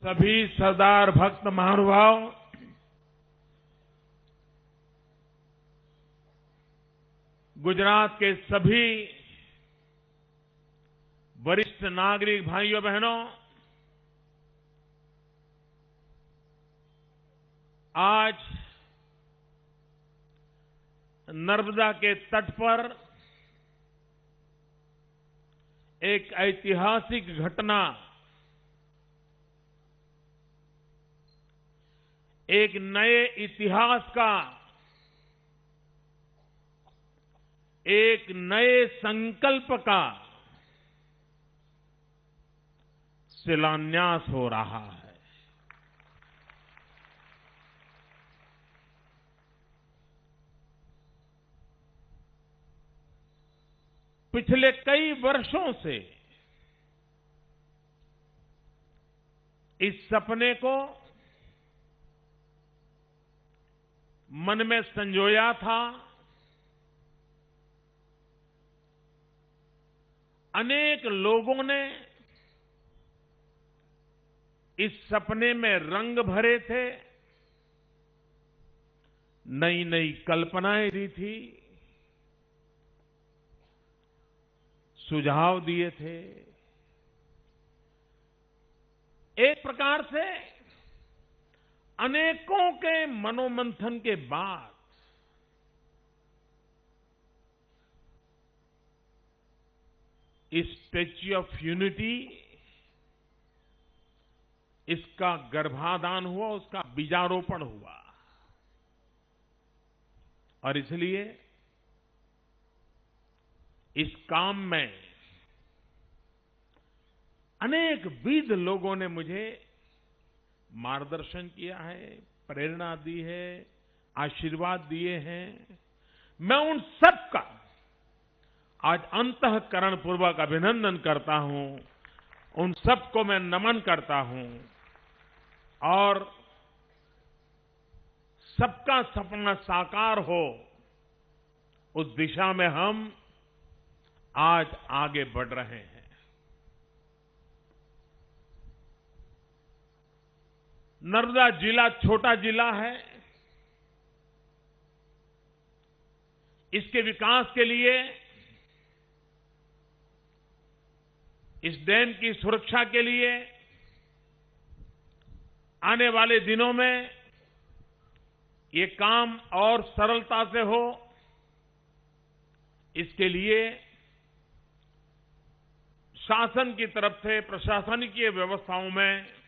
सभी सरदार भक्त महानुभाव, गुजरात के सभी वरिष्ठ नागरिक भाइयों बहनों, आज नर्मदा के तट पर एक ऐतिहासिक घटना, एक नए इतिहास का, एक नए संकल्प का शिलान्यास हो रहा है। पिछले कई वर्षों से इस सपने को मन में संजोया था। अनेक लोगों ने इस सपने में रंग भरे थे, नई नई कल्पनाएं दी थी, सुझाव दिए थे। एक प्रकार से अनेकों के मनोमंथन के बाद इस स्टैच्यू ऑफ यूनिटी, इसका गर्भाधान हुआ, उसका बीजारोपण हुआ। और इसलिए इस काम में अनेक विद लोगों ने मुझे मार्गदर्शन किया है, प्रेरणा दी है, आशीर्वाद दिए हैं। मैं उन सबका आज अंतःकरणपूर्वक अभिनंदन करता हूं, उन सबको मैं नमन करता हूं और सबका सपना साकार हो, उस दिशा में हम आज आगे बढ़ रहे हैं। नर्मदा जिला छोटा जिला है। इसके विकास के लिए, इस डैम की सुरक्षा के लिए आने वाले दिनों में ये काम और सरलता से हो, इसके लिए शासन की तरफ से प्रशासनिक व्यवस्थाओं में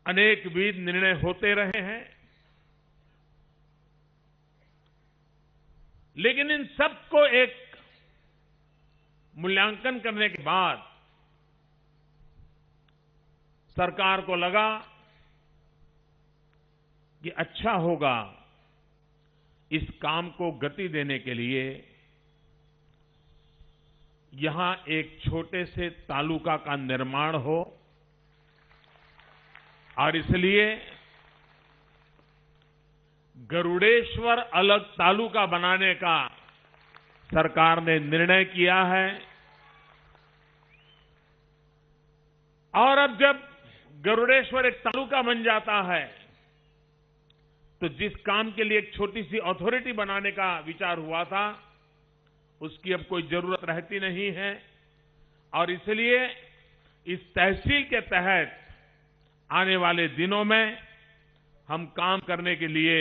अनेक विध निर्णय होते रहे हैं। लेकिन इन सबको एक मूल्यांकन करने के बाद सरकार को लगा कि अच्छा होगा इस काम को गति देने के लिए यहां एक छोटे से तालुका का निर्माण हो। और इसलिए गरुड़ेश्वर अलग तालुका बनाने का सरकार ने निर्णय किया है। और अब जब गरुड़ेश्वर एक तालुका बन जाता है तो जिस काम के लिए एक छोटी सी अथॉरिटी बनाने का विचार हुआ था, उसकी अब कोई जरूरत रहती नहीं है। और इसलिए इस तहसील के तहत आने वाले दिनों में हम काम करने के लिए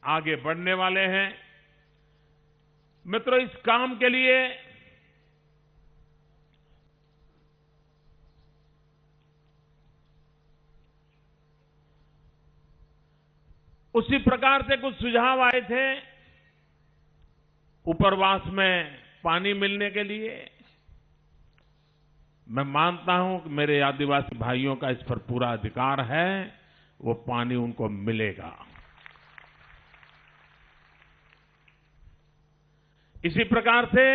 आगे बढ़ने वाले हैं। मित्रों, इस काम के लिए उसी प्रकार से कुछ सुझाव आए थे उपरवास में पानी मिलने के लिए। मैं मानता हूं कि मेरे आदिवासी भाइयों का इस पर पूरा अधिकार है, वो पानी उनको मिलेगा। इसी प्रकार से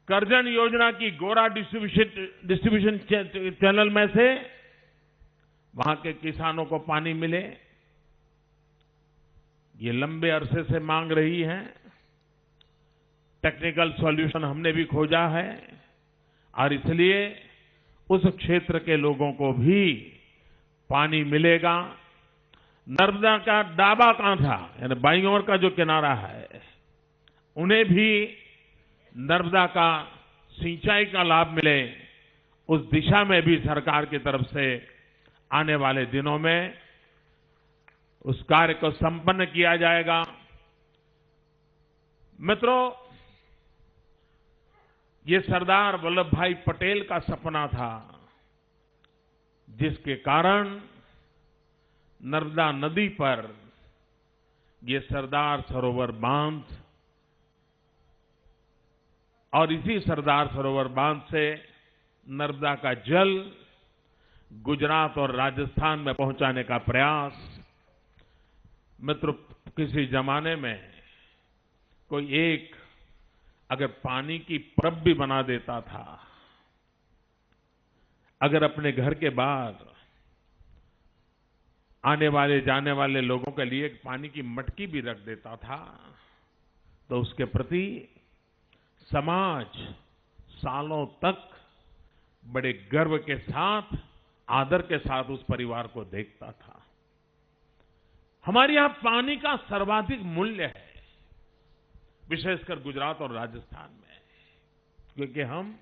करजन योजना की गोरा डिस्ट्रीब्यूशन चैनल में से वहां के किसानों को पानी मिले, ये लंबे अरसे से मांग रही है। टेक्निकल सॉल्यूशन हमने भी खोजा है और इसलिए उस क्षेत्र के लोगों को भी पानी मिलेगा। नर्मदा का दाबा कांठा यानी बाईं ओर का जो किनारा है, उन्हें भी नर्मदा का सिंचाई का लाभ मिले, उस दिशा में भी सरकार की तरफ से आने वाले दिनों में उस कार्य को संपन्न किया जाएगा। मित्रों, ये सरदार वल्लभ भाई पटेल का सपना था, जिसके कारण नर्मदा नदी पर ये सरदार सरोवर बांध और इसी सरदार सरोवर बांध से नर्मदा का जल गुजरात और राजस्थान में पहुंचाने का प्रयास। मित्रों, किसी जमाने में कोई एक अगर पानी की परब भी बना देता था, अगर अपने घर के बाहर आने वाले जाने वाले लोगों के लिए पानी की मटकी भी रख देता था, तो उसके प्रति समाज सालों तक बड़े गर्व के साथ, आदर के साथ उस परिवार को देखता था। हमारे यहां पानी का सर्वाधिक मूल्य है, विशेषकर गुजरात और राजस्थान में, क्योंकि हम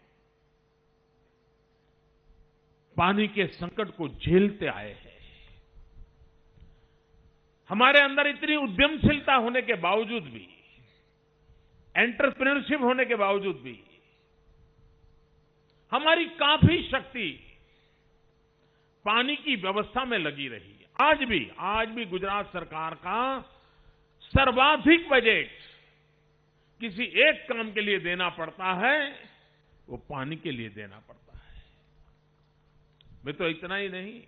पानी के संकट को झेलते आए हैं। हमारे अंदर इतनी उद्यमशीलता होने के बावजूद भी, एंटरप्रेन्योरशिप होने के बावजूद भी, हमारी काफी शक्ति पानी की व्यवस्था में लगी रही। आज भी गुजरात सरकार का सर्वाधिक बजट किसी एक काम के लिए देना पड़ता है, वो पानी के लिए देना पड़ता है। मैं तो इतना ही नहीं,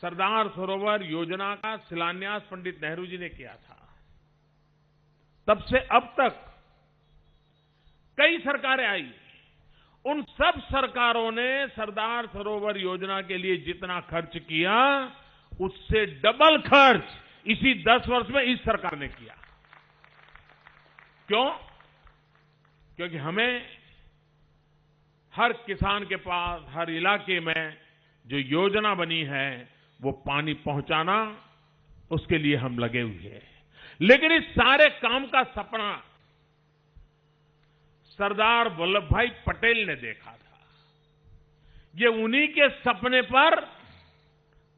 सरदार सरोवर योजना का शिलान्यास पंडित नेहरू जी ने किया था। तब से अब तक कई सरकारें आई, उन सब सरकारों ने सरदार सरोवर योजना के लिए जितना खर्च किया, उससे डबल खर्च इसी 10 वर्ष में इस सरकार ने किया। क्यों? क्योंकि हमें हर किसान के पास, हर इलाके में जो योजना बनी है, वो पानी पहुंचाना, उसके लिए हम लगे हुए हैं। लेकिन इस सारे काम का सपना सरदार वल्लभ भाई पटेल ने देखा था। ये उन्हीं के सपने पर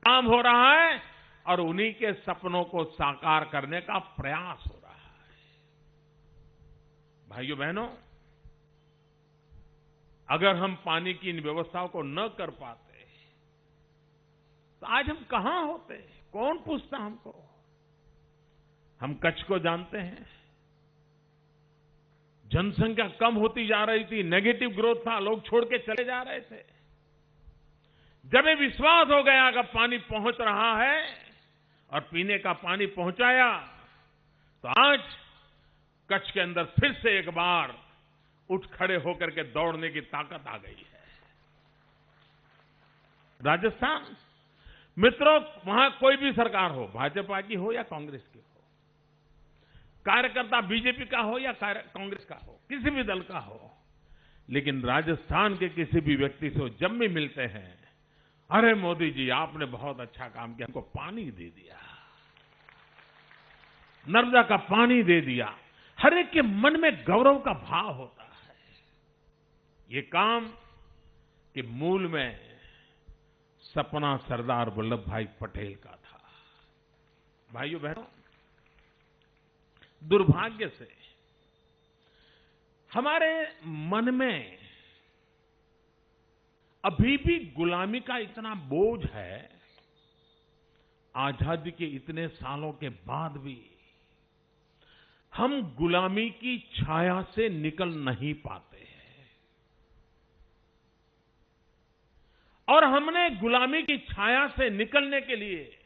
काम हो रहा है और उन्हीं के सपनों को साकार करने का प्रयास हो रहा है। भाइयों बहनों, अगर हम पानी की इन व्यवस्थाओं को न कर पाते तो आज हम कहां होते? कौन पूछता हमको? हम कच्छ को जानते हैं, जनसंख्या कम होती जा रही थी, नेगेटिव ग्रोथ था, लोग छोड़ के चले जा रहे थे। जब ये विश्वास हो गया कि पानी पहुंच रहा है और पीने का पानी पहुंचाया, तो आज कच्छ के अंदर फिर से एक बार उठ खड़े होकर के दौड़ने की ताकत आ गई है। राजस्थान, मित्रों, वहां कोई भी सरकार हो, भाजपा की हो या कांग्रेस की हो, कार्यकर्ता बीजेपी का हो या कांग्रेस का हो, किसी भी दल का हो, लेकिन राजस्थान के किसी भी व्यक्ति से जब भी मिलते हैं, अरे मोदी जी आपने बहुत अच्छा काम किया, हमको पानी दे दिया, नर्मदा का पानी दे दिया, हर एक के मन में गौरव का भाव होता है। ये काम के मूल में सपना सरदार वल्लभ भाई पटेल का था। भाइयों बहनों, दुर्भाग्य से हमारे मन में अभी भी गुलामी का इतना बोझ है, आजादी के इतने सालों के बाद भी हम गुलामी की छाया से निकल नहीं पाते हैं। और हमने गुलामी की छाया से निकलने के लिए,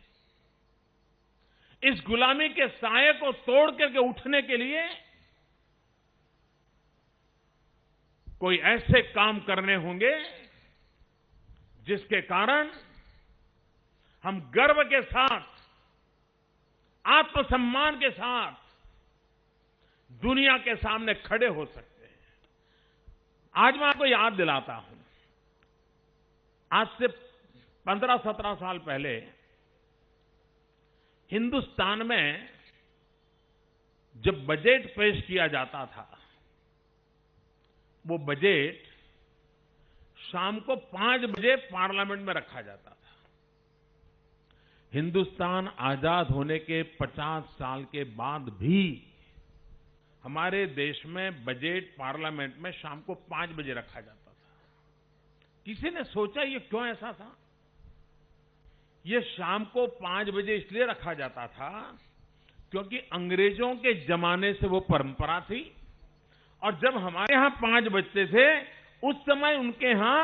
इस गुलामी के साये को तोड़ करके उठने के लिए कोई ऐसे काम करने होंगे जिसके कारण हम गर्व के साथ, आत्मसम्मान के साथ दुनिया के सामने खड़े हो सकते हैं। आज मैं आपको याद दिलाता हूं, आज से 15-17 साल पहले हिंदुस्तान में जब बजट पेश किया जाता था, वो बजट शाम को 5 बजे पार्लियामेंट में रखा जाता था। हिंदुस्तान आजाद होने के 50 साल के बाद भी हमारे देश में बजट पार्लियामेंट में शाम को 5 बजे रखा जाता था। किसी ने सोचा ये क्यों ऐसा था? ये शाम को 5 बजे इसलिए रखा जाता था क्योंकि अंग्रेजों के जमाने से वो परंपरा थी, और जब हमारे यहां 5 बजते थे उस समय उनके यहां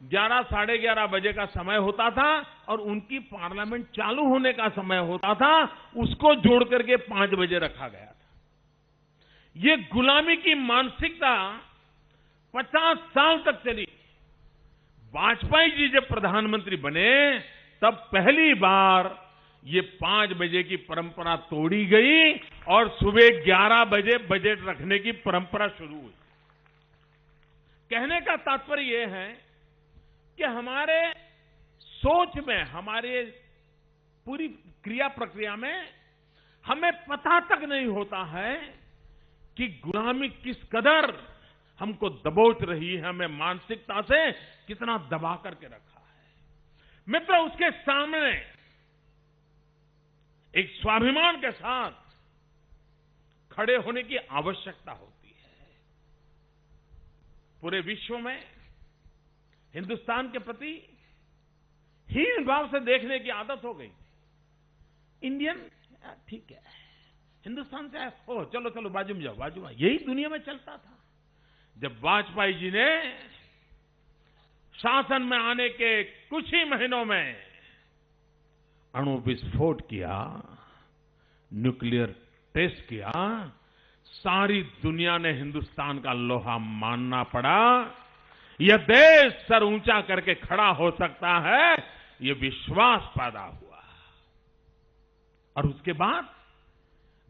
11, साढ़े 11 बजे का समय होता था और उनकी पार्लियामेंट चालू होने का समय होता था, उसको जोड़ करके 5 बजे रखा गया था। ये गुलामी की मानसिकता 50 साल तक चली। वाजपेयी जी जब प्रधानमंत्री बने तब पहली बार ये 5 बजे की परंपरा तोड़ी गई और सुबह 11 बजे बजट रखने की परंपरा शुरू हुई। कहने का तात्पर्य यह है कि हमारे सोच में, हमारे पूरी क्रिया प्रक्रिया में हमें पता तक नहीं होता है कि गुलामी किस कदर हमको दबोच रही है, हमें मानसिकता से कितना दबा करके रखा है। मित्रों, उसके सामने एक स्वाभिमान के साथ खड़े होने की आवश्यकता होती है। पूरे विश्व में हिंदुस्तान के प्रति हीन भाव से देखने की आदत हो गई। इंडियन ठीक है, हिंदुस्तान से हो, चलो चलो बाजू में जाओ, बाजू में। यही दुनिया में चलता था। जब वाजपेयी जी ने शासन में आने के कुछ ही महीनों में अणु विस्फोट किया, न्यूक्लियर टेस्ट किया, सारी दुनिया ने हिंदुस्तान का लोहा मानना पड़ा। यह देश सर ऊंचा करके खड़ा हो सकता है, यह विश्वास पैदा हुआ। और उसके बाद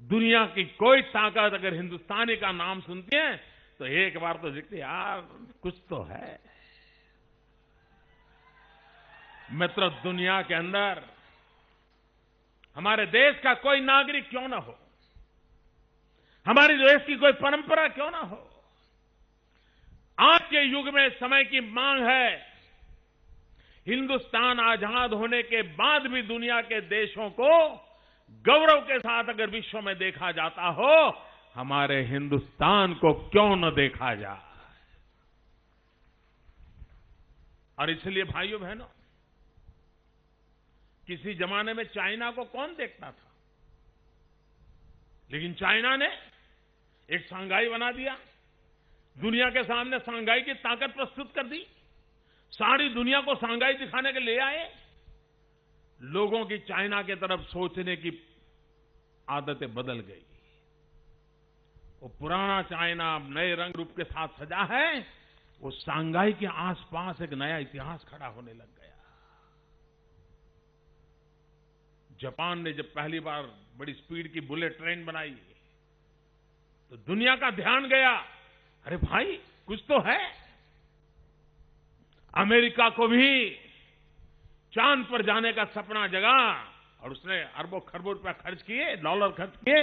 दुनिया की कोई ताकत अगर हिंदुस्तानी का नाम सुनती है तो एक बार तो देखते यार कुछ तो है। मित्र, दुनिया के अंदर हमारे देश का कोई नागरिक क्यों ना हो, हमारे देश की कोई परंपरा क्यों ना हो, आज के युग में समय की मांग है। हिंदुस्तान आजाद होने के बाद भी दुनिया के देशों को गौरव के साथ अगर विश्व में देखा जाता हो, हमारे हिंदुस्तान को क्यों न देखा जाए। और इसलिए भाइयों बहनों, किसी जमाने में चाइना को कौन देखता था, लेकिन चाइना ने एक शंघाई बना दिया, दुनिया के सामने शंघाई की ताकत प्रस्तुत कर दी, सारी दुनिया को शंघाई दिखाने के लिए आए। लोगों की चाइना की तरफ सोचने की आदतें बदल गई। वो पुराना चाइना अब नए रंग रूप के साथ सजा है, वो शंघाई के आसपास एक नया इतिहास खड़ा होने लग गया। जापान ने जब पहली बार बड़ी स्पीड की बुलेट ट्रेन बनाई तो दुनिया का ध्यान गया, अरे भाई कुछ तो है। अमेरिका को भी चांद पर जाने का सपना जगा और उसने अरबों खरबों रुपया खर्च किए, डॉलर खर्च किए,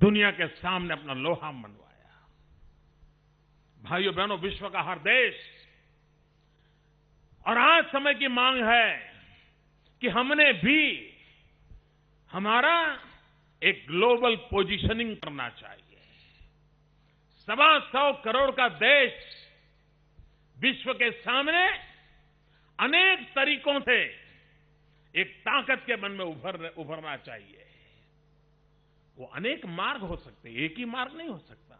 दुनिया के सामने अपना लोहा मनवाया। भाइयों बहनों, विश्व का हर देश, और आज समय की मांग है कि हमने भी हमारा एक ग्लोबल पोजीशनिंग करना चाहिए। 125 करोड़ का देश विश्व के सामने अनेक तरीकों से एक ताकत के मन में उभरना चाहिए। वो अनेक मार्ग हो सकते हैं, एक ही मार्ग नहीं हो सकता।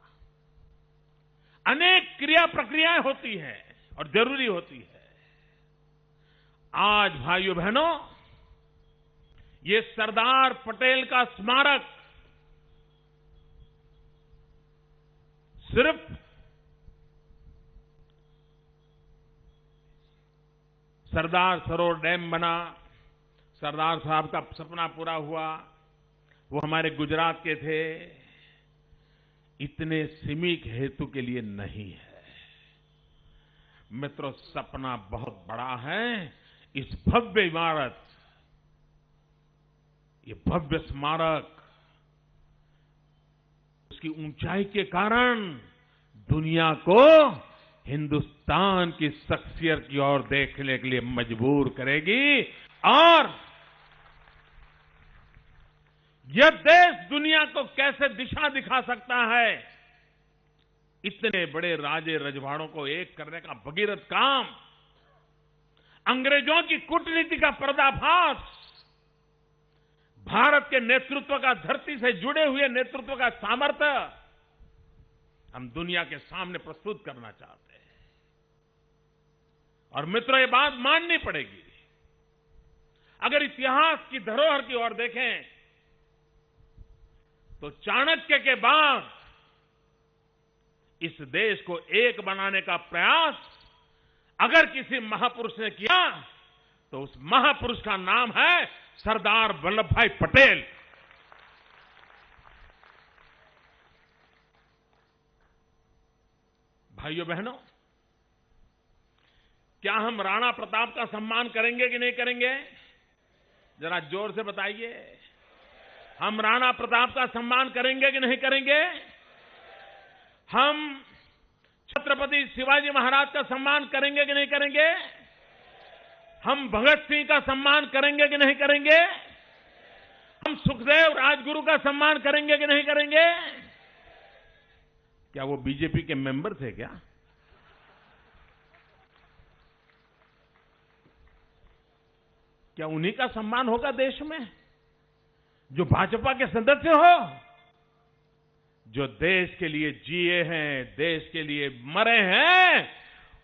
अनेक क्रिया प्रक्रियाएं होती हैं और जरूरी होती है। आज भाइयों बहनों, ये सरदार पटेल का स्मारक सिर्फ सरदार सरोवर डैम बना, सरदार साहब का सपना पूरा हुआ, वो हमारे गुजरात के थे, इतने सीमित हेतु के लिए नहीं है। मित्रों, सपना बहुत बड़ा है। इस भव्य इमारत, ये भव्य स्मारक, उसकी ऊंचाई के कारण दुनिया को हिंदुस्तान की शख्सियत की ओर देखने के लिए मजबूर करेगी और यह देश दुनिया को कैसे दिशा दिखा सकता है, इतने बड़े राजे रजवाड़ों को एक करने का भगीरथ काम, अंग्रेजों की कूटनीति का पर्दाफाश, भारत के नेतृत्व का, धरती से जुड़े हुए नेतृत्व का सामर्थ्य हम दुनिया के सामने प्रस्तुत करना चाहते हैं। और मित्रों, ये बात माननी पड़ेगी। अगर इतिहास की धरोहर की ओर देखें तो चाणक्य के बाद इस देश को एक बनाने का प्रयास अगर किसी महापुरुष ने किया तो उस महापुरुष का नाम है सरदार वल्लभ भाई पटेल। भाइयों बहनों, क्या हम राणा प्रताप का सम्मान करेंगे कि नहीं करेंगे? जरा जोर से बताइए। हम राणा प्रताप का सम्मान करेंगे कि नहीं करेंगे? हम छत्रपति शिवाजी महाराज का सम्मान करेंगे कि नहीं करेंगे? हम भगत सिंह का सम्मान करेंगे कि नहीं करेंगे? हम सुखदेव राजगुरु का सम्मान करेंगे कि नहीं करेंगे? क्या वो बीजेपी के मेंबर थे क्या? क्या उन्हीं का सम्मान होगा देश में, जो भाजपा के सदस्य हो, जो देश के लिए जिए हैं, देश के लिए मरे हैं?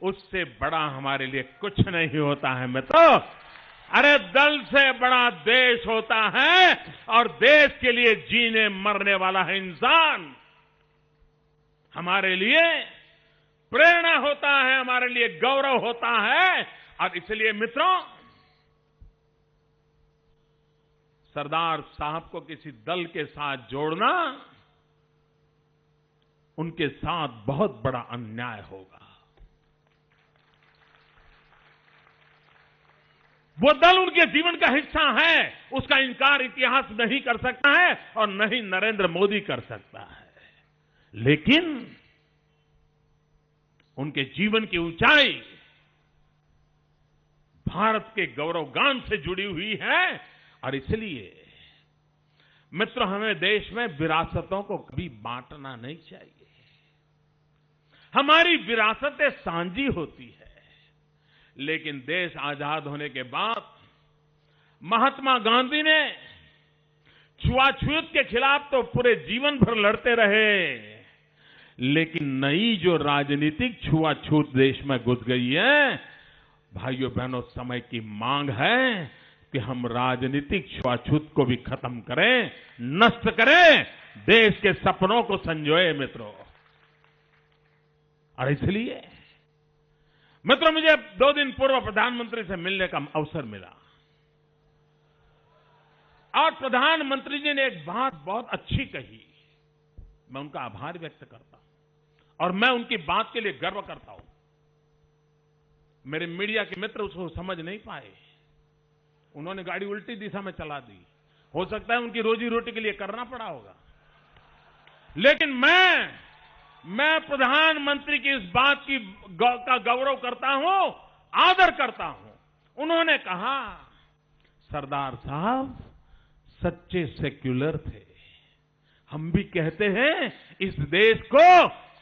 उससे बड़ा हमारे लिए कुछ नहीं होता है मित्रों। अरे दल से बड़ा देश होता है और देश के लिए जीने मरने वाला है इंसान। हमारे लिए प्रेरणा होता है, हमारे लिए गौरव होता है। और इसलिए मित्रों, सरदार साहब को किसी दल के साथ जोड़ना उनके साथ बहुत बड़ा अन्याय होगा। वो दल उनके जीवन का हिस्सा है, उसका इनकार इतिहास नहीं कर सकता है और न ही नरेंद्र मोदी कर सकता है। लेकिन उनके जीवन की ऊंचाई भारत के गौरवगान से जुड़ी हुई है। और इसलिए मित्रों, हमें देश में विरासतों को कभी बांटना नहीं चाहिए। हमारी विरासतें सांझी होती है, लेकिन देश आजाद होने के बाद महात्मा गांधी ने छुआछूत के खिलाफ तो पूरे जीवन भर लड़ते रहे, लेकिन नई जो राजनीतिक छुआछूत देश में घुस गई है, भाइयों बहनों, समय की मांग है कि हम राजनीतिक छुआछूत को भी खत्म करें, नष्ट करें, देश के सपनों को संजोए मित्रों। और इसलिए मित्रों, मुझे 2 दिन पूर्व प्रधानमंत्री से मिलने का अवसर मिला और प्रधानमंत्री जी ने एक बात बहुत अच्छी कही। मैं उनका आभार व्यक्त करता हूं और मैं उनकी बात के लिए गर्व करता हूं। मेरे मीडिया के मित्र उसको समझ नहीं पाए, उन्होंने गाड़ी उल्टी दिशा में चला दी। हो सकता है उनकी रोजी रोटी के लिए करना पड़ा होगा, लेकिन मैं प्रधानमंत्री की इस बात का गौरव करता हूं, आदर करता हूं। उन्होंने कहा, सरदार साहब सच्चे सेक्युलर थे। हम भी कहते हैं इस देश को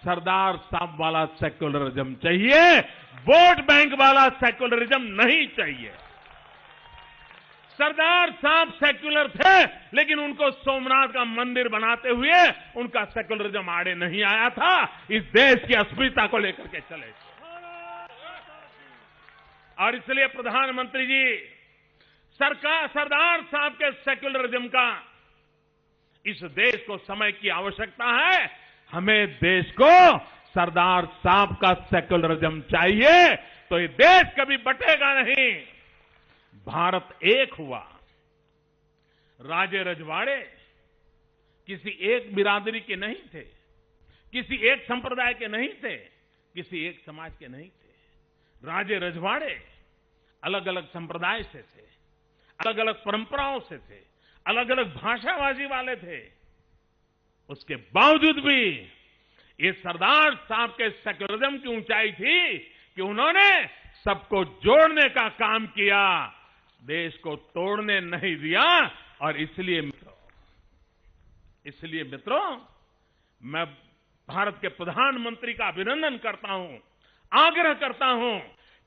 सरदार साहब वाला सेक्युलरिज्म चाहिए, वोट बैंक वाला सेक्युलरिज्म नहीं चाहिए। सरदार साहब सेक्युलर थे, लेकिन उनको सोमनाथ का मंदिर बनाते हुए उनका सेक्युलरिज्म आड़े नहीं आया था। इस देश की अस्मिता को लेकर के चले और इसलिए प्रधानमंत्री जी, सरदार साहब के सेक्युलरिज्म का इस देश को समय की आवश्यकता है। हमें देश को सरदार साहब का सेक्युलरिज्म चाहिए, तो ये देश कभी बटेगा नहीं। भारत एक हुआ। राजे रजवाड़े किसी एक बिरादरी के नहीं थे, किसी एक संप्रदाय के नहीं थे, किसी एक समाज के नहीं थे। राजे रजवाड़े अलग अलग संप्रदाय से थे, अलग अलग परंपराओं से थे, अलग अलग भाषाभाषी वाले थे। उसके बावजूद भी ये सरदार साहब के सेक्युलरिज्म की ऊंचाई थी कि उन्होंने सबको जोड़ने का काम किया, देश को तोड़ने नहीं दिया। और इसलिए मित्रों, मैं भारत के प्रधानमंत्री का अभिनंदन करता हूं, आग्रह करता हूं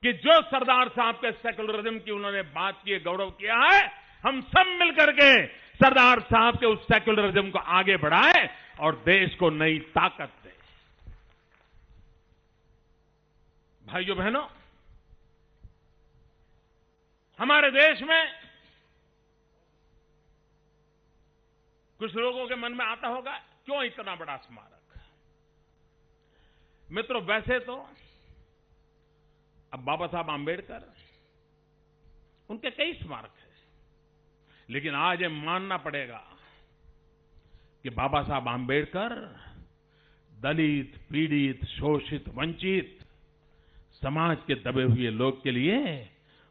कि जो सरदार साहब के सेक्युलरिज्म की उन्होंने बात की, गौरव किया है, हम सब मिलकर के सरदार साहब के उस सेक्युलरिज्म को आगे बढ़ाएं और देश को नई ताकत दें। भाइयों बहनों, हमारे देश में कुछ लोगों के मन में आता होगा, क्यों इतना बड़ा स्मारक? मित्रों, वैसे तो अब बाबा साहब आंबेडकर, उनके कई स्मारक हैं, लेकिन आज ये मानना पड़ेगा कि बाबा साहब आंबेडकर दलित, पीड़ित, शोषित, वंचित समाज के दबे हुए लोग के लिए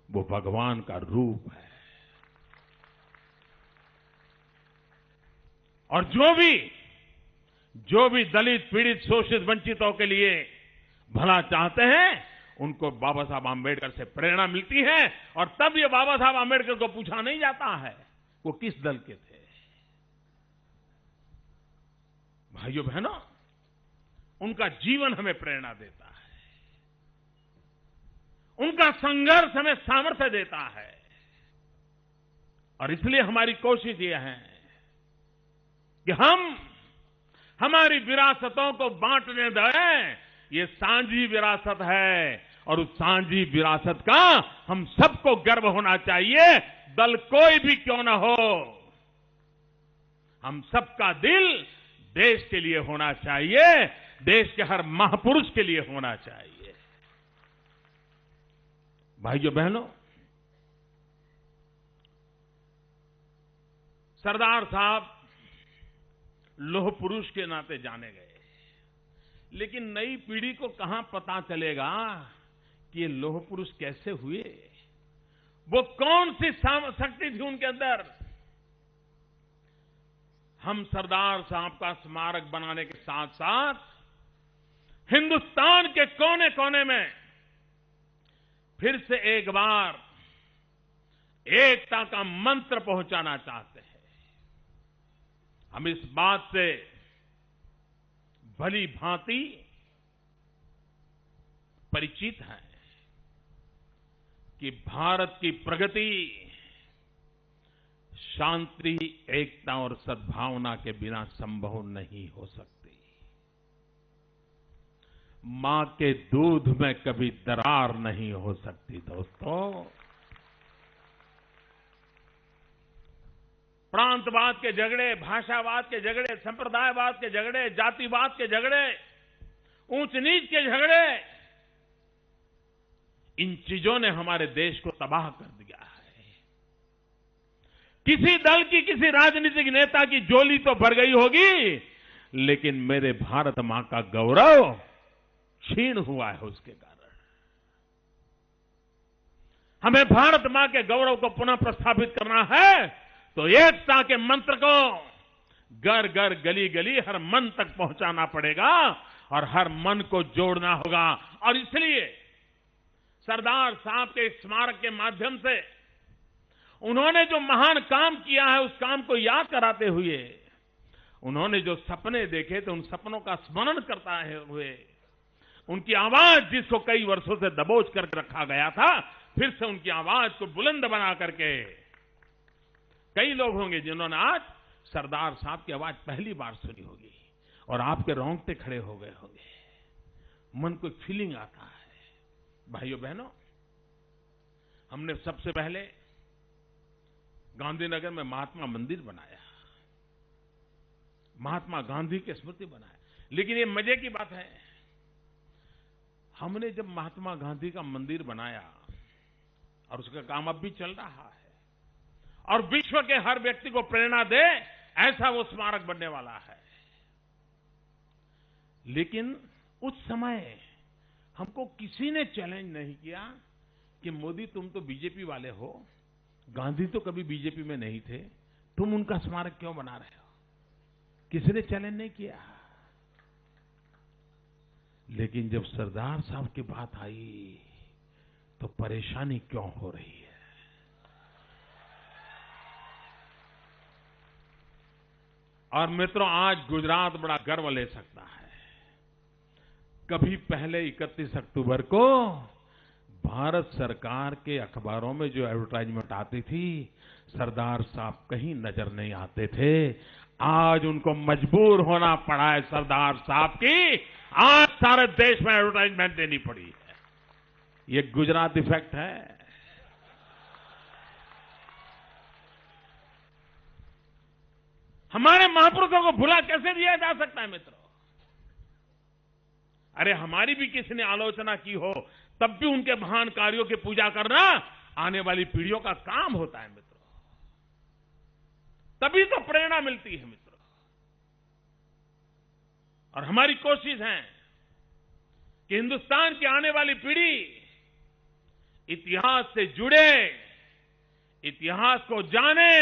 वो भगवान का रूप है। और जो भी दलित, पीड़ित, शोषित, वंचितों के लिए भला चाहते हैं, उनको बाबा साहब आंबेडकर से प्रेरणा मिलती है। और तब ये बाबा साहब आंबेडकर को पूछा नहीं जाता है वो किस दल के थे। भाइयों बहनों, उनका जीवन हमें प्रेरणा देता है, उनका संघर्ष हमें सामर्थ्य देता है। और इसलिए हमारी कोशिश यह है कि हम हमारी विरासतों को बांटने दें। ये साझी विरासत है और उस साझी विरासत का हम सबको गर्व होना चाहिए, दल कोई भी क्यों ना हो। हम सबका दिल देश के लिए होना चाहिए, देश के हर महापुरुष के लिए होना चाहिए। भाइयों बहनों, सरदार साहब लोह पुरुष के नाते जाने गए, लेकिन नई पीढ़ी को कहां पता चलेगा कि ये लोह पुरुष कैसे हुए, वो कौन सी शक्ति थी उनके अंदर। हम सरदार साहब का स्मारक बनाने के साथ साथ हिंदुस्तान के कोने कोने में फिर से एक बार एकता का मंत्र पहुंचाना चाहते हैं। हम इस बात से भली भांति परिचित हैं कि भारत की प्रगति शांति, एकता और सद्भावना के बिना संभव नहीं हो सकती। मां के दूध में कभी दरार नहीं हो सकती। दोस्तों, प्रांतवाद के झगड़े, भाषावाद के झगड़े, संप्रदायवाद के झगड़े, जातिवाद के झगड़े, ऊंच नीच के झगड़े, इन चीजों ने हमारे देश को तबाह कर दिया है। किसी दल की, किसी राजनीतिक नेता की झोली तो भर गई होगी, लेकिन मेरे भारत मां का गौरव क्षीण हुआ है। उसके कारण हमें भारत मां के गौरव को पुनः प्रस्थापित करना है, तो एकता के मंत्र को घर घर, गली गली, हर मन तक पहुंचाना पड़ेगा और हर मन को जोड़ना होगा। और इसलिए सरदार साहब के स्मारक के माध्यम से उन्होंने जो महान काम किया है, उस काम को याद कराते हुए, उन्होंने जो सपने देखे थे, उन सपनों का स्मरण करता हुए, उनकी आवाज जिसको कई वर्षों से दबोच करके रखा गया था, फिर से उनकी आवाज को बुलंद बना करके, कई लोग होंगे जिन्होंने आज सरदार साहब की आवाज पहली बार सुनी होगी और आपके रोंगटे खड़े हो गए होंगे, मन को एक फीलिंग आता है। भाइयों बहनों, हमने सबसे पहले गांधीनगर में महात्मा मंदिर बनाया, महात्मा गांधी की स्मृति बनाया। लेकिन ये मजे की बात है, हमने जब महात्मा गांधी का मंदिर बनाया और उसका काम अब भी चल रहा है और विश्व के हर व्यक्ति को प्रेरणा दे, ऐसा वो स्मारक बनने वाला है। लेकिन उस समय हमको किसी ने चैलेंज नहीं किया कि मोदी तुम तो बीजेपी वाले हो, गांधी तो कभी बीजेपी में नहीं थे, तुम उनका स्मारक क्यों बना रहे हो? किसी ने चैलेंज नहीं किया। लेकिन जब सरदार साहब की बात आई तो परेशानी क्यों हो रही है? और मित्रों, आज गुजरात बड़ा गर्व ले सकता है। कभी पहले 31 अक्टूबर को भारत सरकार के अखबारों में जो एडवर्टाइजमेंट आती थी, सरदार साहब कहीं नजर नहीं आते थे। आज उनको मजबूर होना पड़ा है सरदार साहब की आज सारे देश में एडवर्टाइजमेंट देनी पड़ी है। ये गुजरात इफेक्ट है। हमारे महापुरुषों को भुला कैसे दिया जा सकता है मित्रों? अरे हमारी भी किसी ने आलोचना की हो तब भी उनके महान कार्यों की पूजा करना आने वाली पीढ़ियों का काम होता है मित्रों। तभी तो प्रेरणा मिलती है मित्रों। और हमारी कोशिश है कि हिंदुस्तान की आने वाली पीढ़ी इतिहास से जुड़े, इतिहास को जाने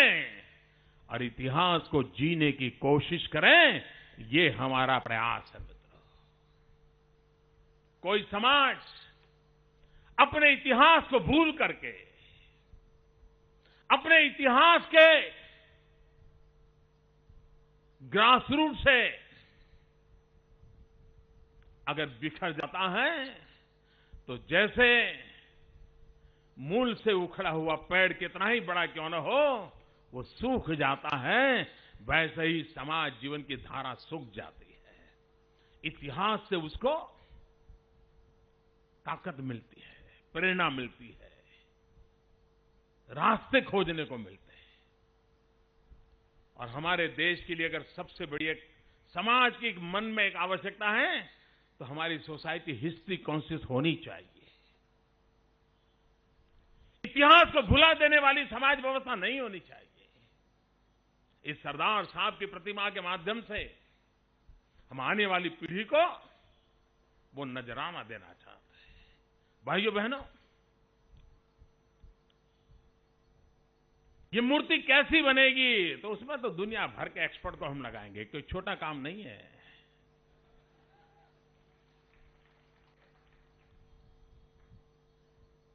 और इतिहास को जीने की कोशिश करें। ये हमारा प्रयास है मित्रों। कोई समाज अपने इतिहास को भूल करके, अपने इतिहास के ग्रासरूट से अगर बिखर जाता है तो जैसे मूल से उखड़ा हुआ पेड़ कितना ही बड़ा क्यों न हो, वो सूख जाता है, वैसे ही समाज जीवन की धारा सूख जाती है। इतिहास से उसको ताकत मिलती है, प्रेरणा मिलती है, रास्ते खोजने को मिलते हैं। और हमारे देश के लिए अगर सबसे बड़ी एक समाज की मन में एक आवश्यकता है तो हमारी सोसाइटी हिस्ट्री कॉन्शियस होनी चाहिए। इतिहास को भुला देने वाली समाज व्यवस्था नहीं होनी चाहिए। इस सरदार साहब की प्रतिमा के माध्यम से हम आने वाली पीढ़ी को वो नजराना देना चाहते हैं। भाइयों बहनों, ये मूर्ति कैसी बनेगी तो उसमें तो दुनिया भर के एक्सपर्ट को हम लगाएंगे, कोई छोटा काम नहीं है।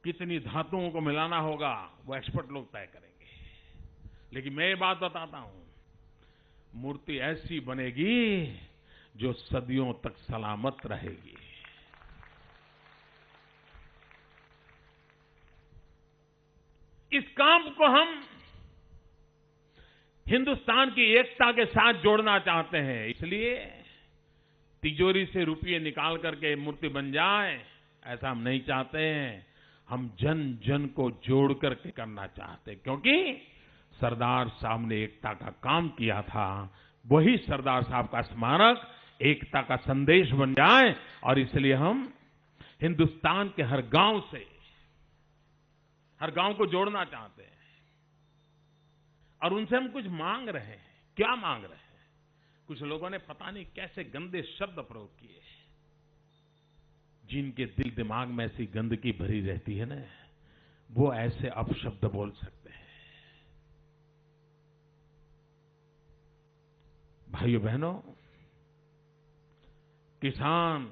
कितनी धातुओं को मिलाना होगा वो एक्सपर्ट लोग तय करेंगे। लेकिन मैं ये बात बताता हूं, मूर्ति ऐसी बनेगी जो सदियों तक सलामत रहेगी। इस काम को हम हिंदुस्तान की एकता के साथ जोड़ना चाहते हैं। इसलिए तिजोरी से रुपये निकाल करके मूर्ति बन जाए ऐसा हम नहीं चाहते हैं। हम जन जन को जोड़ करके करना चाहते हैं, क्योंकि सरदार साहब ने एकता का काम किया था। वही सरदार साहब का स्मारक एकता का संदेश बन जाए और इसलिए हम हिंदुस्तान के हर गांव से हर गांव को जोड़ना चाहते हैं। और उनसे हम कुछ मांग रहे हैं। क्या मांग रहे हैं? कुछ लोगों ने पता नहीं कैसे गंदे शब्द प्रयोग किए। जिनके दिल दिमाग में ऐसी गंदगी भरी रहती है ना, वो ऐसे अपशब्द बोल सकते हैं। भाइयों बहनों, किसान,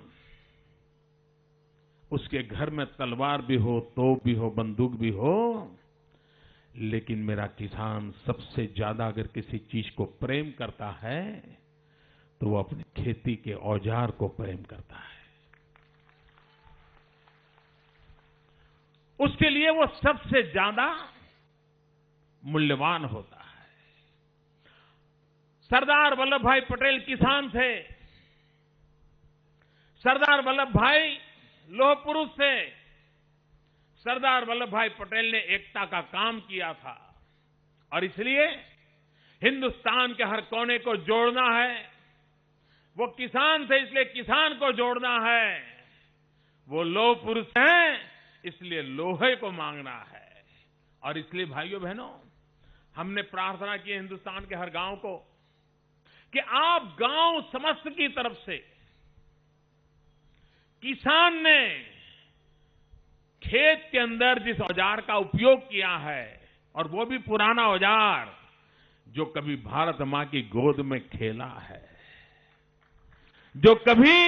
उसके घर में तलवार भी हो, तोप भी हो, बंदूक भी हो, लेकिन मेरा किसान सबसे ज्यादा अगर किसी चीज को प्रेम करता है तो वो अपनी खेती के औजार को प्रेम करता है। उसके लिए वो सबसे ज्यादा मूल्यवान होता है। सरदार वल्लभ भाई पटेल किसान थे। सरदार वल्लभ भाई लौह पुरुष थे। सरदार वल्लभ भाई पटेल ने एकता का काम किया था और इसलिए हिंदुस्तान के हर कोने को जोड़ना है। वो किसान थे इसलिए किसान को जोड़ना है। वो लौह पुरुष हैं इसलिए लोहे को मांगना है। और इसलिए भाइयों बहनों, हमने प्रार्थना की है हिंदुस्तान के हर गांव को कि आप गांव समस्त की तरफ से किसान ने खेत के अंदर जिस औजार का उपयोग किया है, और वो भी पुराना औजार जो कभी भारत मां की गोद में खेला है, जो कभी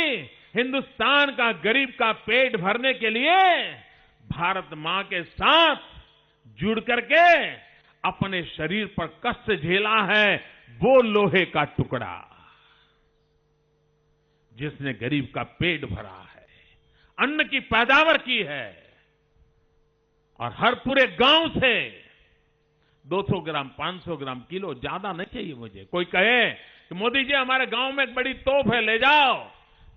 हिंदुस्तान का गरीब का पेट भरने के लिए भारत मां के साथ जुड़ करके अपने शरीर पर कष्ट झेला है, वो लोहे का टुकड़ा जिसने गरीब का पेट भरा है, अन्न की पैदावार की है, और हर पूरे गांव से 200 ग्राम 500 ग्राम किलो ज्यादा नहीं चाहिए मुझे। कोई कहे कि मोदी जी हमारे गांव में एक बड़ी तोप है, ले जाओ,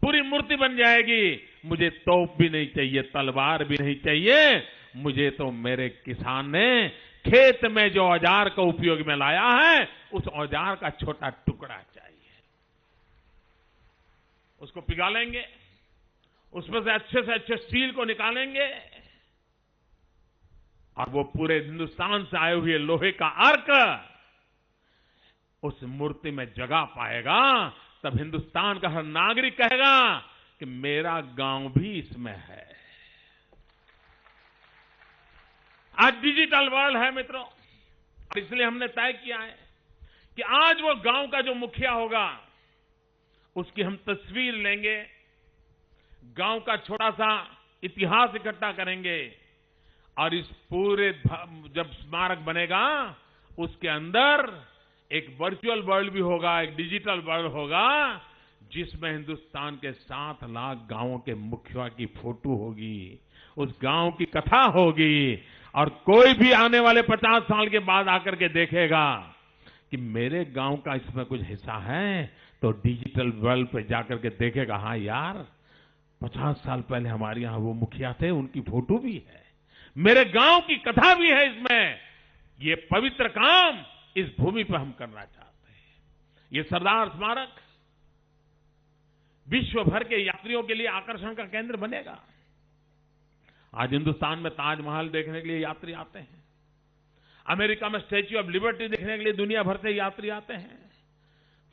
पूरी मूर्ति बन जाएगी। मुझे तोप भी नहीं चाहिए, तलवार भी नहीं चाहिए, मुझे तो मेरे किसान ने खेत में जो औजार का उपयोग में लाया है, उस औजार का छोटा टुकड़ा चाहिए। उसको पिघालेंगे, उसमें से अच्छे स्टील को निकालेंगे, और वो पूरे हिंदुस्तान से आए हुए लोहे का अर्क उस मूर्ति में जगह पाएगा। तब हिंदुस्तान का हर नागरिक कहेगा कि मेरा गांव भी इसमें है। आज डिजिटल वर्ल्ड है मित्रों, इसलिए हमने तय किया है कि आज वो गांव का जो मुखिया होगा उसकी हम तस्वीर लेंगे, गांव का छोटा सा इतिहास इकट्ठा करेंगे, और इस पूरे जब स्मारक बनेगा उसके अंदर एक वर्चुअल वर्ल्ड भी होगा, एक डिजिटल वर्ल्ड होगा, जिसमें हिंदुस्तान के 7 लाख गांवों के मुखिया की फोटो होगी, उस गांव की कथा होगी, और कोई भी आने वाले 50 साल के बाद आकर के देखेगा कि मेरे गांव का इसमें कुछ हिस्सा है, तो डिजिटल वर्ल्ड पे जाकर के देखेगा, हाँ यार 50 साल पहले हमारे यहां वो मुखिया थे, उनकी फोटो भी है, मेरे गांव की कथा भी है इसमें। ये पवित्र काम इस भूमि पर हम करना चाहते हैं। ये सरदार स्मारक विश्व भर के यात्रियों के लिए आकर्षण का केंद्र बनेगा। आज हिंदुस्तान में ताजमहल देखने के लिए यात्री आते हैं, अमेरिका में स्टैच्यू ऑफ लिबर्टी देखने के लिए दुनिया भर से यात्री आते हैं,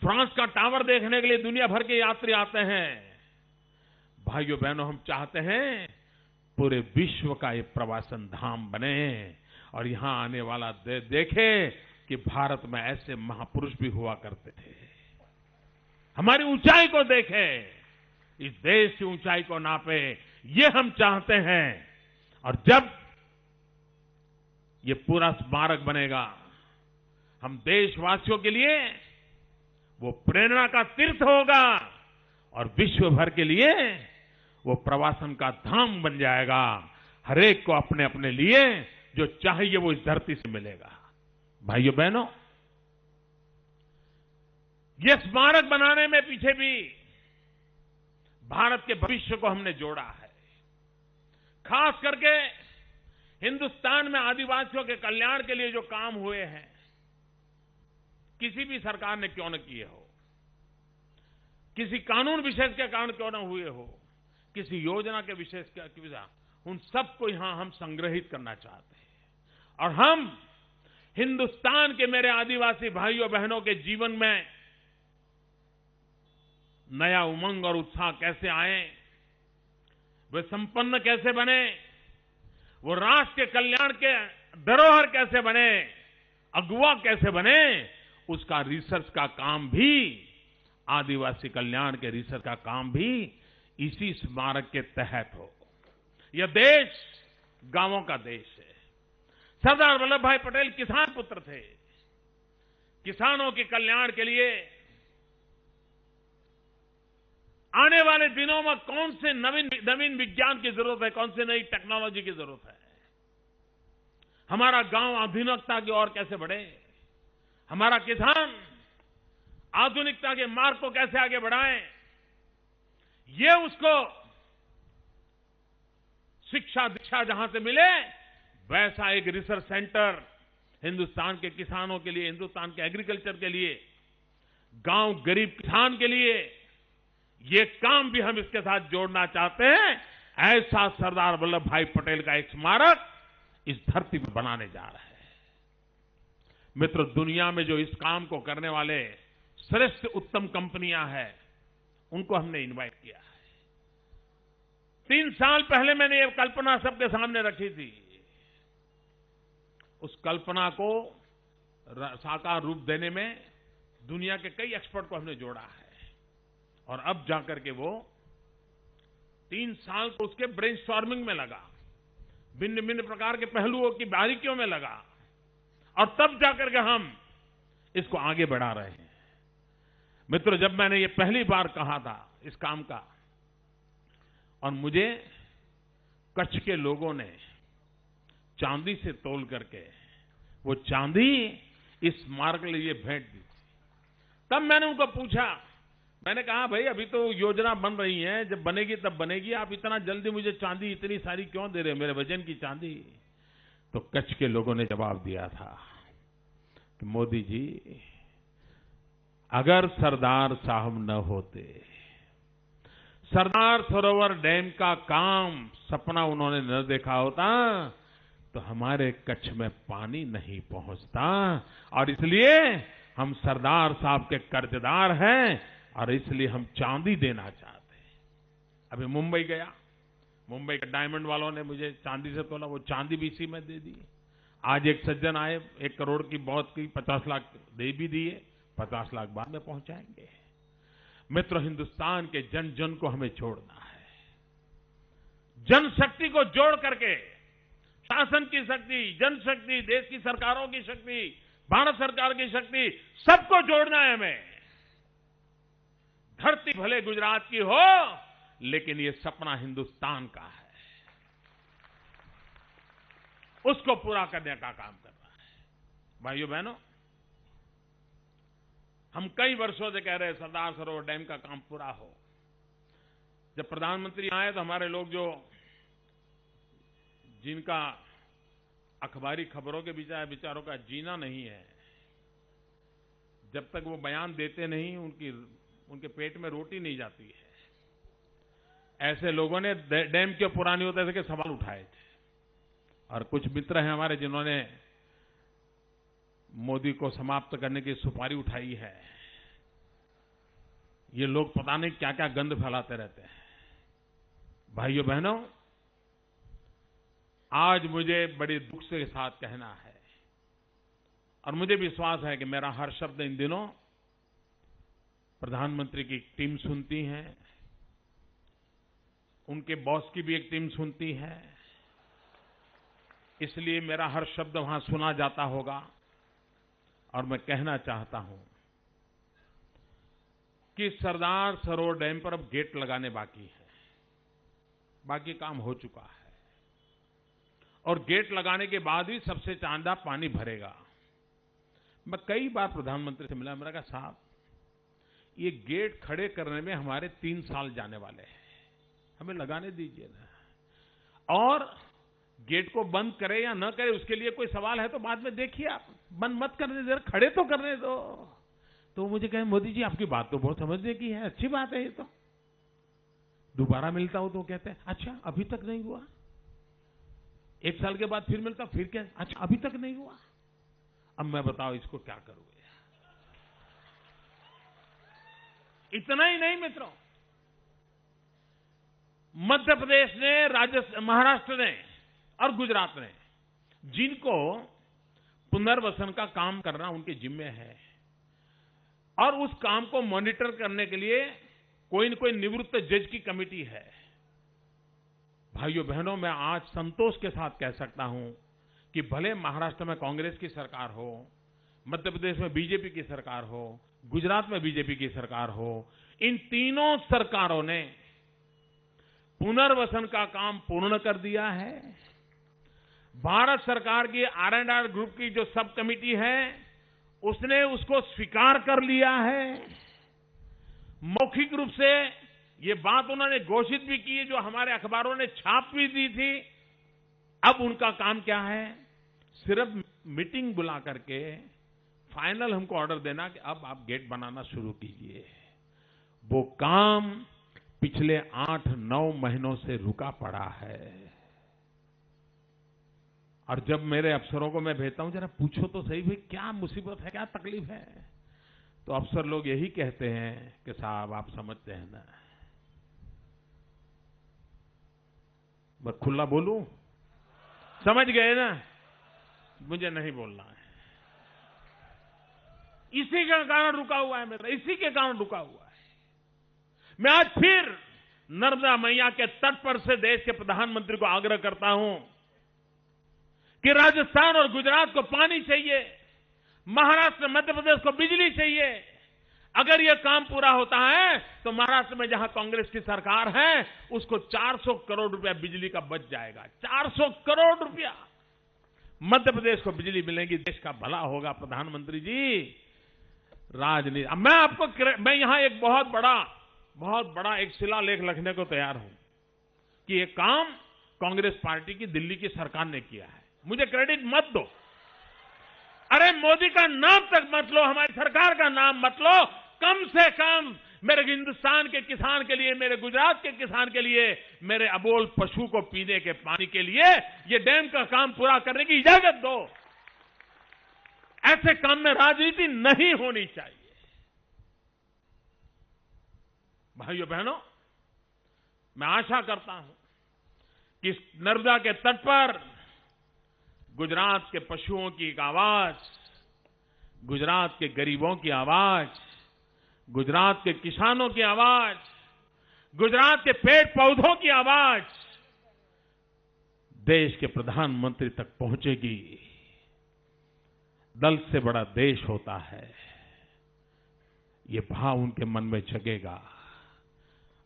फ्रांस का टावर देखने के लिए दुनिया भर के यात्री आते हैं। भाइयों बहनों, हम चाहते हैं पूरे विश्व का ये प्रवासन धाम बने, और यहां आने वाला देखे कि भारत में ऐसे महापुरुष भी हुआ करते थे। हमारी ऊंचाई को देखे, इस देश की ऊंचाई को नापे, ये हम चाहते हैं। और जब ये पूरा स्मारक बनेगा, हम देशवासियों के लिए वो प्रेरणा का तीर्थ होगा, और विश्व भर के लिए वो प्रवासन का धाम बन जाएगा। हरेक को अपने अपने लिए जो चाहिए वो इस धरती से मिलेगा। भाइयों बहनों, ये स्मारक बनाने में पीछे भी भारत के भविष्य को हमने जोड़ा है। खास करके हिंदुस्तान में आदिवासियों के कल्याण के लिए जो काम हुए हैं, किसी भी सरकार ने क्यों न किए हो, किसी कानून विशेष के कारण क्यों न हुए हो, किसी योजना के विशेष के, उन सबको यहां हम संग्रहित करना चाहते हैं। और हम हिंदुस्तान के मेरे आदिवासी भाइयों बहनों के जीवन में नया उमंग और उत्साह कैसे आए, वे संपन्न कैसे बने, वो राष्ट्र के कल्याण के धरोहर कैसे बने, अगुवा कैसे बने, उसका रिसर्च का काम भी, आदिवासी कल्याण के रिसर्च का काम भी इसी स्मारक के तहत हो। यह देश गांवों का देश है। सरदार वल्लभ भाई पटेल किसान पुत्र थे। किसानों के कल्याण के लिए आने वाले दिनों में कौन से नवीन विज्ञान की जरूरत है, कौन से नई टेक्नोलॉजी की जरूरत है, हमारा गांव आधुनिकता की ओर कैसे बढ़े, हमारा किसान आधुनिकता के मार्ग को कैसे आगे बढ़ाएं, ये उसको शिक्षा दीक्षा जहां से मिले, वैसा एक रिसर्च सेंटर हिंदुस्तान के किसानों के लिए, हिंदुस्तान के एग्रीकल्चर के लिए, गांव गरीब किसान के लिए, ये काम भी हम इसके साथ जोड़ना चाहते हैं। ऐसा सरदार वल्लभ भाई पटेल का एक स्मारक इस धरती पर बनाने जा रहा है। मित्रों, दुनिया में जो इस काम को करने वाले श्रेष्ठ उत्तम कंपनियां हैं, उनको हमने इनवाइट किया है। 3 साल पहले मैंने ये कल्पना सबके सामने रखी थी। उस कल्पना को साकार रूप देने में दुनिया के कई एक्सपर्ट को हमने जोड़ा है और अब जाकर के वो 3 साल तो उसके ब्रेनस्टॉर्मिंग में लगा, भिन्न भिन्न प्रकार के पहलुओं की बारीकियों में लगा और तब जाकर के हम इसको आगे बढ़ा रहे हैं। मित्रों, जब मैंने ये पहली बार कहा था इस काम का और मुझे कच्छ के लोगों ने चांदी से तोल करके वो चांदी इस मार्ग के लिए भेंट दी, तब मैंने उनको पूछा, मैंने कहा भाई अभी तो योजना बन रही है, जब बनेगी तब बनेगी, आप इतना जल्दी मुझे चांदी इतनी सारी क्यों दे रहे हो, मेरे वजन की चांदी। तो कच्छ के लोगों ने जवाब दिया था कि मोदी जी, अगर सरदार साहब न होते, सरदार सरोवर डैम का काम सपना उन्होंने न देखा होता तो हमारे कच्छ में पानी नहीं पहुंचता और इसलिए हम सरदार साहब के कर्जदार हैं और इसलिए हम चांदी देना चाहते हैं। अभी मुंबई गया, मुंबई के डायमंड वालों ने मुझे चांदी से तोला, वो चांदी भी इसी में दे दी। आज एक सज्जन आए, 1 करोड़ की बहुत की 50 लाख दे भी दिए, 50 लाख बाद में पहुंचाएंगे। मित्रों, हिंदुस्तान के जन जन को हमें जोड़ना है, जनशक्ति को जोड़ करके, शासन की शक्ति, जनशक्ति, देश की सरकारों की शक्ति, भारत सरकार की शक्ति, सबको जोड़ना है हमें। धरती भले गुजरात की हो लेकिन ये सपना हिंदुस्तान का है, उसको पूरा करने का काम करना है। भाइयों बहनों, हम कई वर्षों से कह रहे हैं सरदार सरोवर डैम का काम पूरा हो। जब प्रधानमंत्री आए तो हमारे लोग जिनका अखबारी खबरों के विचारों का जीना नहीं है, जब तक वो बयान देते नहीं उनके पेट में रोटी नहीं जाती है, ऐसे लोगों ने डैम क्यों पुरानी होता है के सवाल उठाए थे। और कुछ मित्र हैं हमारे जिन्होंने मोदी को समाप्त करने की सुपारी उठाई है। ये लोग पता नहीं क्या क्या गंद फैलाते रहते हैं। भाइयों बहनों, आज मुझे बड़े दुख के साथ कहना है और मुझे विश्वास है कि मेरा हर शब्द इन दिनों प्रधानमंत्री की टीम सुनती है, उनके बॉस की भी एक टीम सुनती है, इसलिए मेरा हर शब्द वहां सुना जाता होगा। और मैं कहना चाहता हूं कि सरदार सरोवर डैम पर अब गेट लगाने बाकी है, बाकी काम हो चुका है और गेट लगाने के बाद ही सबसे चांदा पानी भरेगा। मैं कई बार प्रधानमंत्री से मिला, मैंने कहा साहब ये गेट खड़े करने में हमारे 3 साल जाने वाले हैं, हमें लगाने दीजिए ना। और गेट को बंद करे या न करे उसके लिए कोई सवाल है तो बाद में देखिए, आप बंद मत करने दे, खड़े तो करने दो। तो मुझे कहे मोदी जी आपकी बात तो बहुत समझने की है, अच्छी बात है ये तो। दोबारा मिलता हूं तो कहते हैं अच्छा अभी तक नहीं हुआ, 1 साल के बाद फिर मिलता, फिर क्या, अच्छा अभी तक नहीं हुआ। अब मैं बताओ इसको क्या करूंगा। इतना ही नहीं मित्रों, मध्य प्रदेश ने, महाराष्ट्र ने और गुजरात ने, जिनको पुनर्वसन का काम करना उनके जिम्मे है और उस काम को मॉनिटर करने के लिए कोई न कोई निवृत्त जज की कमेटी है। भाइयों बहनों, मैं आज संतोष के साथ कह सकता हूं कि भले महाराष्ट्र में कांग्रेस की सरकार हो, मध्य प्रदेश में बीजेपी की सरकार हो, गुजरात में बीजेपी की सरकार हो, इन तीनों सरकारों ने पुनर्वसन का काम पूर्ण कर दिया है। भारत सरकार की R&R ग्रुप की जो सब कमेटी है उसने उसको स्वीकार कर लिया है। मौखिक रूप से ये बात उन्होंने घोषित भी की, जो हमारे अखबारों ने छाप भी दी थी। अब उनका काम क्या है, सिर्फ मीटिंग बुला करके फाइनल हमको ऑर्डर देना कि अब आप गेट बनाना शुरू कीजिए। वो काम पिछले 8-9 महीनों से रुका पड़ा है। और जब मेरे अफसरों को मैं भेजता हूं जरा पूछो तो सही भाई क्या मुसीबत है, क्या तकलीफ है, तो अफसर लोग यही कहते हैं कि साहब आप समझते हैं ना, मैं खुला बोलूं? समझ गए ना? मुझे नहीं बोलना है। इसी के कारण रुका हुआ है मेरा, इसी के कारण रुका हुआ है। मैं आज फिर नर्मदा मैया के तट पर से देश के प्रधानमंत्री को आग्रह करता हूं कि राजस्थान और गुजरात को पानी चाहिए, महाराष्ट्र मध्य प्रदेश को बिजली चाहिए। अगर यह काम पूरा होता है तो महाराष्ट्र में जहां कांग्रेस की सरकार है उसको 400 करोड़ रुपया बिजली का बच जाएगा। 400 करोड़ रुपया मध्य प्रदेश को बिजली मिलेगी, देश का भला होगा। प्रधानमंत्री जी, राजनीति मैं यहां एक बहुत बड़ा एक शिलालेख लिखने को तैयार हूं कि ये काम कांग्रेस पार्टी की दिल्ली की सरकार ने किया है। मुझे क्रेडिट मत दो। अरे मोदी का नाम तक मत लो, हमारी सरकार का नाम मत लो। कम से कम मेरे हिंदुस्तान के किसान के लिए, मेरे गुजरात के किसान के लिए, मेरे अबोल पशु को पीने के पानी के लिए ये डैम का काम पूरा करने की इजाजत दो। ऐसे काम में राजनीति नहीं होनी चाहिए। भाइयों बहनों, मैं आशा करता हूं कि नर्मदा के तट पर गुजरात के पशुओं की एक आवाज, गुजरात के गरीबों की आवाज, गुजरात के किसानों की आवाज, गुजरात के पेड़ पौधों की आवाज देश के प्रधानमंत्री तक पहुंचेगी। दल से बड़ा देश होता है, ये भाव उनके मन में जगेगा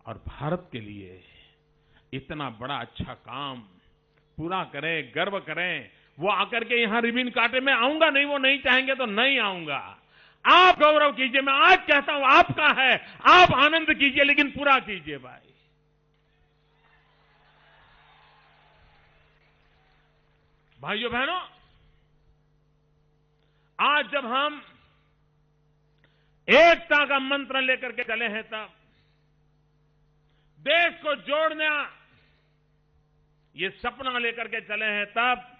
और भारत के लिए इतना बड़ा अच्छा काम पूरा करें, गर्व करें। वो आकर के यहां रिबन काटे, मैं आऊंगा नहीं, वो नहीं चाहेंगे तो नहीं आऊंगा। आप गौरव कीजिए, मैं आज कहता हूं आपका है, आप आनंद कीजिए, लेकिन पूरा कीजिए भाई। भाइयों बहनों, आज जब हम एकता का मंत्र लेकर के चले हैं, तब देश को जोड़ना ये सपना लेकर के चले हैं, तब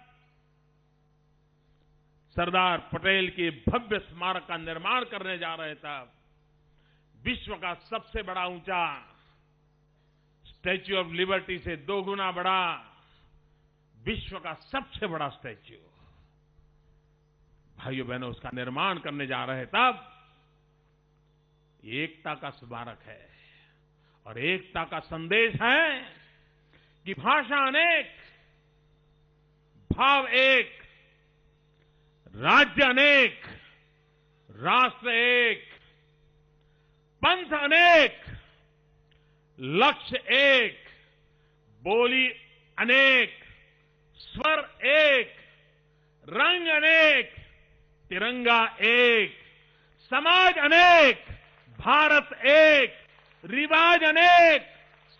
सरदार पटेल की भव्य स्मारक का निर्माण करने जा रहे, तब विश्व का सबसे बड़ा ऊंचा स्टैच्यू ऑफ लिबर्टी से 2 गुना बड़ा विश्व का सबसे बड़ा स्टैच्यू, भाइयों बहनों, उसका निर्माण करने जा रहे, तब एकता का स्मारक है। और एकता का संदेश है कि भाषा अनेक, भाव एक, राज्य अनेक, राष्ट्र एक, पंथ अनेक, लक्ष्य एक, बोली अनेक, स्वर एक, रंग अनेक, तिरंगा एक, समाज अनेक, भारत एक, रिवाज अनेक,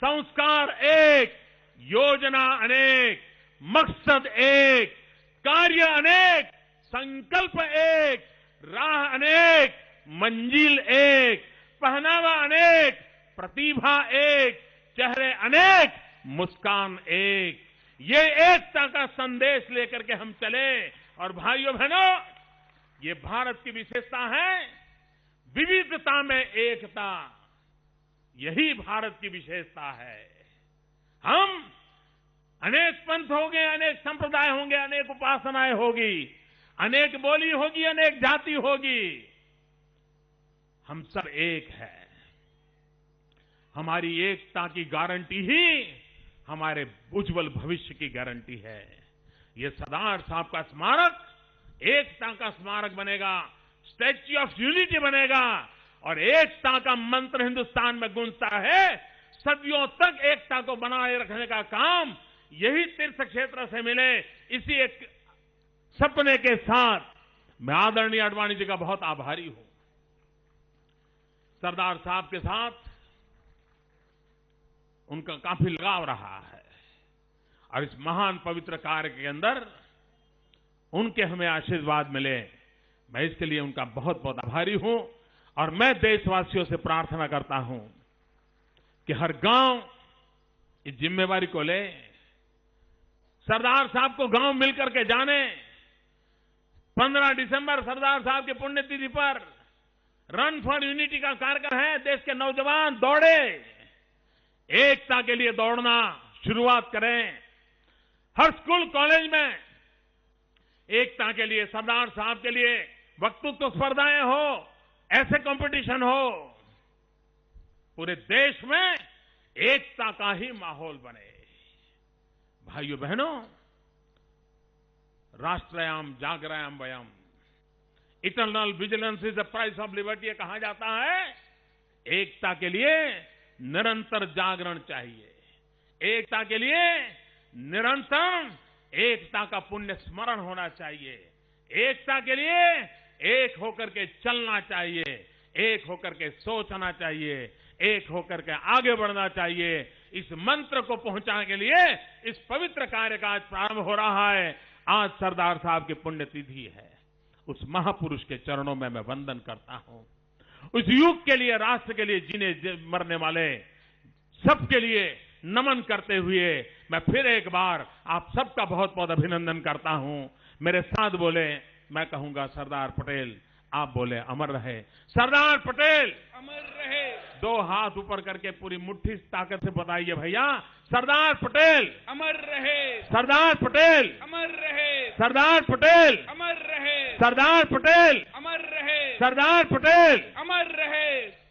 संस्कार एक, योजना अनेक, मकसद एक, कार्य अनेक, संकल्प एक, राह अनेक, मंजिल एक, पहनावा अनेक, प्रतिभा एक, चेहरे अनेक, मुस्कान एक। ये एकता का संदेश लेकर के हम चले। और भाइयों बहनों, ये भारत की विशेषता है, विविधता में एकता, यही भारत की विशेषता है। हम अनेक पंथ होंगे, अनेक संप्रदाय होंगे, अनेक उपासनाएं होगी, अनेक बोली होगी, अनेक जाति होगी, हम सब एक हैं। हमारी एकता की गारंटी ही हमारे उज्जवल भविष्य की गारंटी है। ये सरदार साहब का स्मारक एकता का स्मारक बनेगा, स्टैच्यू ऑफ यूनिटी बनेगा। और एकता का मंत्र हिंदुस्तान में गूंजता है। सदियों तक एकता को बनाए रखने का काम यही तीर्थ क्षेत्र से मिले, इसी एक सपने के साथ मैं आदरणीय आडवाणी जी का बहुत आभारी हूं। सरदार साहब के साथ उनका काफी लगाव रहा है और इस महान पवित्र कार्य के अंदर उनके हमें आशीर्वाद मिले, मैं इसके लिए उनका बहुत बहुत आभारी हूं। और मैं देशवासियों से प्रार्थना करता हूं कि हर गांव इस जिम्मेवारी को ले, सरदार साहब को गांव मिलकर के जाने। 15 दिसंबर सरदार साहब के पुण्यतिथि पर रन फॉर यूनिटी का कार्यक्रम है। देश के नौजवान दौड़े, एकता के लिए दौड़ना शुरुआत करें। हर स्कूल कॉलेज में एकता के लिए, सरदार साहब के लिए वक्तृत्व स्पर्धाएं हो, ऐसे कंपटीशन हो, पूरे देश में एकता का ही माहौल बने। भाइयों बहनों, राष्ट्रयाम जागरायाम वयम, eternal vigilance is the price of liberty कहा जाता है। एकता के लिए निरंतर जागरण चाहिए, एकता के लिए निरंतर एकता का पुण्य स्मरण होना चाहिए, एकता के लिए एक होकर के चलना चाहिए, एक होकर के सोचना चाहिए, एक होकर के आगे बढ़ना चाहिए। इस मंत्र को पहुंचाने के लिए इस पवित्र कार्य का आज प्रारंभ हो रहा है। आज सरदार साहब की पुण्यतिथि है। उस महापुरुष के चरणों में मैं वंदन करता हूं। उस युग के लिए, राष्ट्र के लिए जीने मरने वाले सबके लिए नमन करते हुए मैं फिर एक बार आप सबका बहुत बहुत अभिनंदन करता हूं। मेरे साथ बोले, मैं कहूंगा सरदार पटेल, आप बोले अमर रहे। सरदार पटेल अमर रहे। दो हाथ ऊपर करके पूरी मुट्ठी ताकत से बताइए भैया, सरदार पटेल अमर रहे। सरदार पटेल अमर रहे। सरदार पटेल अमर रहे। सरदार पटेल अमर रहे। सरदार पटेल अमर रहे।